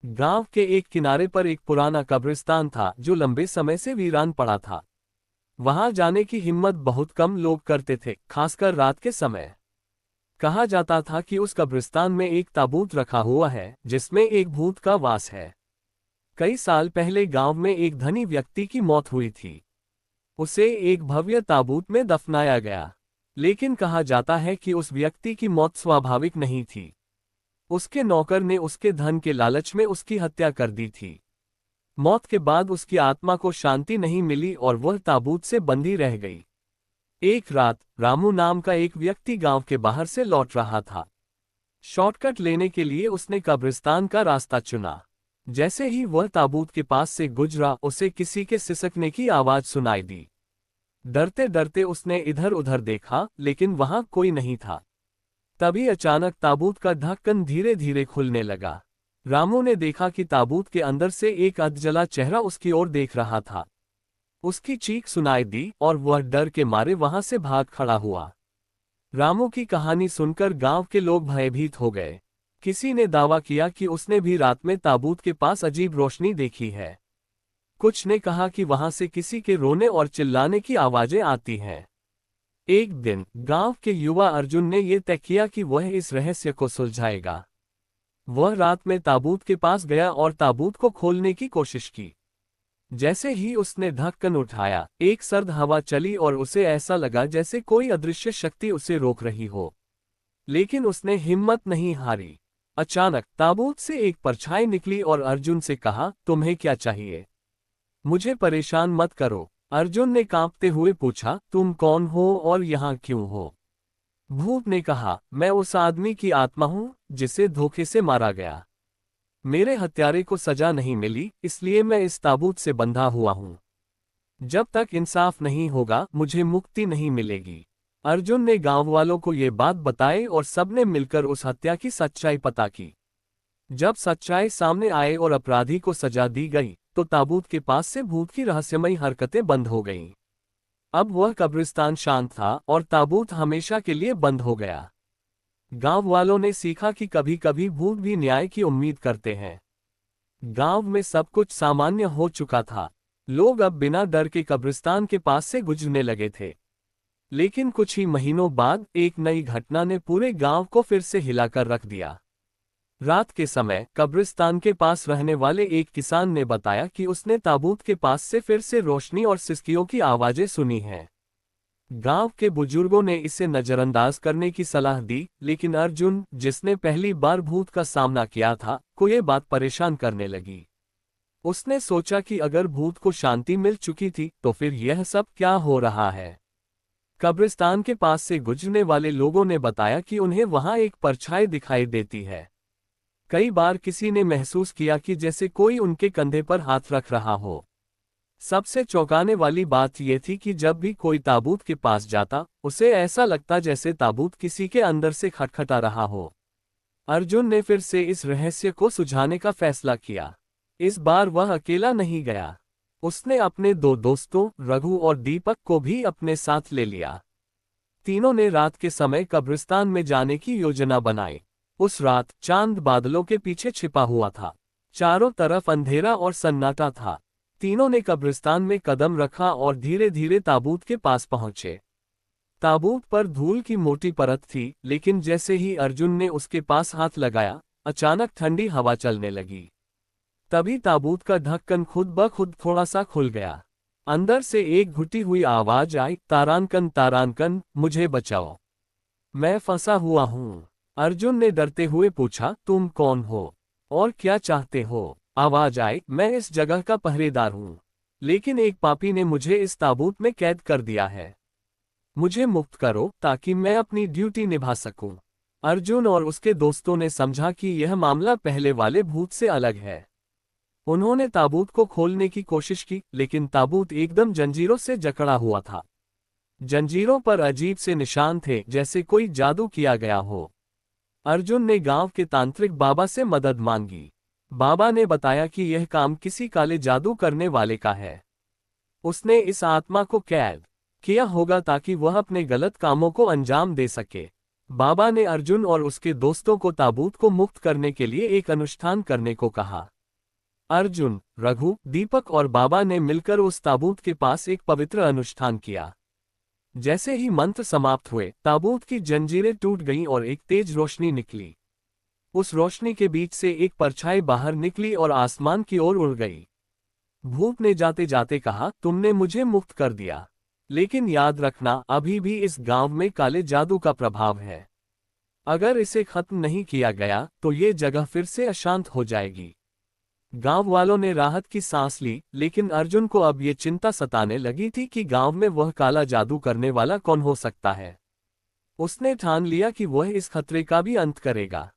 गांव के एक किनारे पर एक पुराना कब्रिस्तान था जो लंबे समय से वीरान पड़ा था। वहां जाने की हिम्मत बहुत कम लोग करते थे, खासकर रात के समय। कहा जाता था कि उस कब्रिस्तान में एक ताबूत रखा हुआ है जिसमें एक भूत का वास है। कई साल पहले गांव में एक धनी व्यक्ति की मौत हुई थी। उसे एक भव्य ताबूत में दफनाया गया। लेकिन कहा जाता है कि उस व्यक्ति की मौत स्वाभाविक नहीं थी। उसके नौकर ने उसके धन के लालच में उसकी हत्या कर दी थी। मौत के बाद उसकी आत्मा को शांति नहीं मिली और वह ताबूत से बंधी रह गई। एक रात रामू नाम का एक व्यक्ति गांव के बाहर से लौट रहा था। शॉर्टकट लेने के लिए उसने कब्रिस्तान का रास्ता चुना। जैसे ही वह ताबूत के पास से गुजरा, उसे किसी के सिसकने की आवाज सुनाई दी। डरते डरते उसने इधर उधर देखा, लेकिन वहां कोई नहीं था। तभी अचानक ताबूत का ढक्कन धीरे धीरे खुलने लगा। रामू ने देखा कि ताबूत के अंदर से एक अधजला चेहरा उसकी ओर देख रहा था। उसकी चीख सुनाई दी और वह डर के मारे वहां से भाग खड़ा हुआ। रामू की कहानी सुनकर गांव के लोग भयभीत हो गए। किसी ने दावा किया कि उसने भी रात में ताबूत के पास अजीब रोशनी देखी है। कुछ ने कहा कि वहां से किसी के रोने और चिल्लाने की आवाजें आती हैं। एक दिन गांव के युवा अर्जुन ने यह तय किया कि वह इस रहस्य को सुलझाएगा। वह रात में ताबूत के पास गया और ताबूत को खोलने की कोशिश की। जैसे ही उसने ढक्कन उठाया, एक सर्द हवा चली और उसे ऐसा लगा जैसे कोई अदृश्य शक्ति उसे रोक रही हो। लेकिन उसने हिम्मत नहीं हारी। अचानक ताबूत से एक परछाई निकली और अर्जुन से कहा, तुम्हें क्या चाहिए? मुझे परेशान मत करो। अर्जुन ने कांपते हुए पूछा, तुम कौन हो और यहाँ क्यों हो? भूत ने कहा, मैं उस आदमी की आत्मा हूँ जिसे धोखे से मारा गया। मेरे हत्यारे को सजा नहीं मिली, इसलिए मैं इस ताबूत से बंधा हुआ हूँ। जब तक इंसाफ नहीं होगा मुझे मुक्ति नहीं मिलेगी। अर्जुन ने गांव वालों को ये बात बताई और सबने मिलकर उस हत्या की सच्चाई पता की। जब सच्चाई सामने आए और अपराधी को सजा दी गई, तो ताबूत के पास से भूत की रहस्यमयी हरकतें बंद हो गईं। अब वह कब्रिस्तान शांत था और ताबूत हमेशा के लिए बंद हो गया। गांव वालों ने सीखा कि कभी कभी भूत भी न्याय की उम्मीद करते हैं। गांव में सब कुछ सामान्य हो चुका था। लोग अब बिना डर के कब्रिस्तान के पास से गुजरने लगे थे। लेकिन कुछ ही महीनों बाद एक नई घटना ने पूरे गांव को फिर से हिलाकर रख दिया। रात के समय कब्रिस्तान के पास रहने वाले एक किसान ने बताया कि उसने ताबूत के पास से फिर से रोशनी और सिसकियों की आवाजें सुनी हैं। गांव के बुजुर्गों ने इसे नजरअंदाज करने की सलाह दी, लेकिन अर्जुन, जिसने पहली बार भूत का सामना किया था, को ये बात परेशान करने लगी। उसने सोचा कि अगर भूत को शांति मिल चुकी थी तो फिर यह सब क्या हो रहा है। कब्रिस्तान के पास से गुजरने वाले लोगों ने बताया कि उन्हें वहां एक परछाई दिखाई देती है। कई बार किसी ने महसूस किया कि जैसे कोई उनके कंधे पर हाथ रख रहा हो। सबसे चौंकाने वाली बात यह थी कि जब भी कोई ताबूत के पास जाता, उसे ऐसा लगता जैसे ताबूत किसी के अंदर से खटखटा रहा हो। अर्जुन ने फिर से इस रहस्य को सुलझाने का फैसला किया। इस बार वह अकेला नहीं गया। उसने अपने दो दोस्तों रघु और दीपक को भी अपने साथ ले लिया। तीनों ने रात के समय कब्रिस्तान में जाने की योजना बनाई। उस रात चांद बादलों के पीछे छिपा हुआ था। चारों तरफ अंधेरा और सन्नाटा था। तीनों ने कब्रिस्तान में कदम रखा और धीरे धीरे ताबूत के पास पहुंचे। ताबूत पर धूल की मोटी परत थी, लेकिन जैसे ही अर्जुन ने उसके पास हाथ लगाया, अचानक ठंडी हवा चलने लगी। तभी ताबूत का ढक्कन खुद ब खुद थोड़ा सा खुल गया। अंदर से एक घुटी हुई आवाज आई, तारानकन, मुझे बचाओ, मैं फंसा हुआ हूँ। अर्जुन ने डरते हुए पूछा, तुम कौन हो और क्या चाहते हो? आवाज आई, मैं इस जगह का पहरेदार हूँ, लेकिन एक पापी ने मुझे इस ताबूत में कैद कर दिया है। मुझे मुक्त करो ताकि मैं अपनी ड्यूटी निभा सकूं। अर्जुन और उसके दोस्तों ने समझा कि यह मामला पहले वाले भूत से अलग है। उन्होंने ताबूत को खोलने की कोशिश की, लेकिन ताबूत एकदम जंजीरों से जकड़ा हुआ था। जंजीरों पर अजीब से निशान थे, जैसे कोई जादू किया गया हो। अर्जुन ने गांव के तांत्रिक बाबा से मदद मांगी। बाबा ने बताया कि यह काम किसी काले जादू करने वाले का है। उसने इस आत्मा को कैद किया होगा ताकि वह अपने गलत कामों को अंजाम दे सके। बाबा ने अर्जुन और उसके दोस्तों को ताबूत को मुक्त करने के लिए एक अनुष्ठान करने को कहा। अर्जुन, रघु, दीपक और बाबा ने मिलकर उस ताबूत के पास एक पवित्र अनुष्ठान किया। जैसे ही मंत्र समाप्त हुए, ताबूत की जंजीरें टूट गईं और एक तेज रोशनी निकली। उस रोशनी के बीच से एक परछाई बाहर निकली और आसमान की ओर उड़ गई। भूत ने जाते जाते कहा, तुमने मुझे मुक्त कर दिया, लेकिन याद रखना, अभी भी इस गांव में काले जादू का प्रभाव है। अगर इसे खत्म नहीं किया गया तो ये जगह फिर से अशांत हो जाएगी। गांव वालों ने राहत की सांस ली, लेकिन अर्जुन को अब ये चिंता सताने लगी थी कि गांव में वह काला जादू करने वाला कौन हो सकता है। उसने ठान लिया कि वह इस खतरे का भी अंत करेगा।